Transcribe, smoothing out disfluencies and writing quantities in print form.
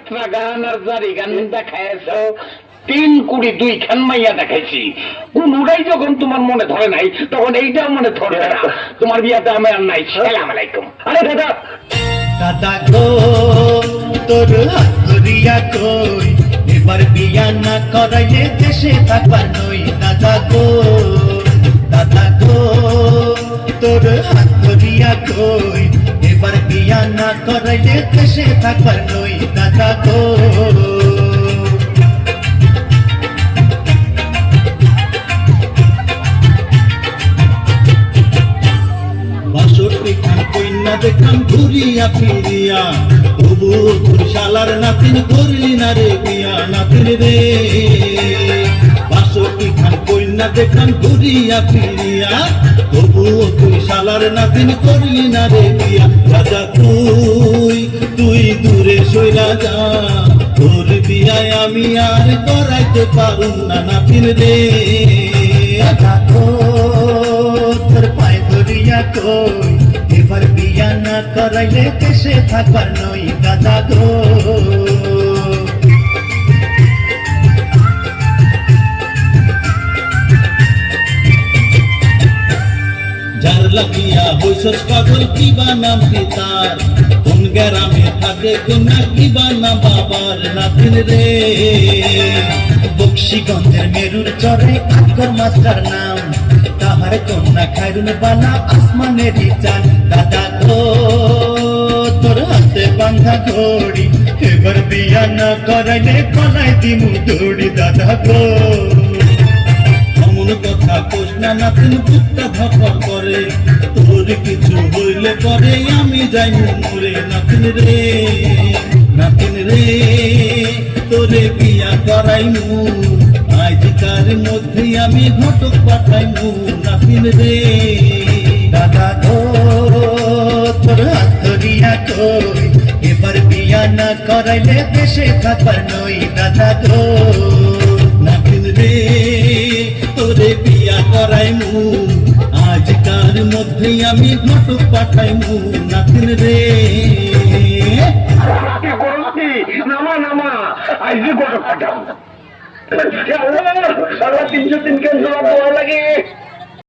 যাত্রা গান আর জারি গান দেখাইছ, 3 কুড়ি 2 খান মাইয়া দেখাইছি, কোনটাই যখন তোমার মনে ধরে নাই তখন এইটাও মনে ধরবে না। তোমার বিয়াতে আমি আর নাই। সালাম আলাইকুম। আরে দাদা, দাদা গো তোর হাত ধরিয়া কই, এবার বিয়া না করাইলে দেশে থাকবার নই। দাদা গো তোর হাত ধরিয়া কই, এবার বিয়া না করাইলে দেশে থাকবার নই। দাদা গো বাষট্টি খান কন্যা দেখান ঘুরিয়া ফিরিয়া, তবু তোর শালার নাতিন করলি না রে বিয়া। নাতিন রে 62 খান কন্যা দেখান ঘুরিয়া ফিরিয়া, তবু তুই শালার নাতিন করলি না রে বিয়া। রাজা তুই দূরে সইরা যা, তোর বিয়ায় আমি আর করাইতে পারুম না। নাতিন রে রাজা তোর পায়ে ধরিয়া কই, এবার বিয়া না করাইলে দেশে থাকবার নই। দাদা গো যার লাগিয়া হইছস পাগল, কিবা নাম পিতার, কোন গ্রামে থাকে কন্যা, কিবা নাম বাবার। নাতিন রে বক্সিগঞ্জের মেরুর চরে আকর মাস্টার নাম, তাহার কন্যা খায়রুন বালা আসমানেরই চান। দাদা গো তোর হাতে বান্ধা ঘড়ি, এবার বিয়া না করাইলে কলাই দিমু দৌড়ি। দাদা গো অমন কথা কোস না, নাতিন বুকটা ধপর করে, তোর কিছু হইলে পরে আমি যাই মরে। নাতিন রে তোরে বিয়া করাইমু, আজকার মধ্যে আমি ঘটক পাঠাইমু। নাতিন রে দাদা গো তোর হাত ধরিয়া কই, এবার বিয়া না করাইলে দেশে থাকবার নই। দাদা গো নাতিন রে তোরে বিয়া করাইমু, আজকার মধ্যে আমি ঘটক পাঠাইমু। নাতিন রে নামা নামা, আজকে কত পাঠাবো। 303 কেন জবাব দেওয়া লাগে।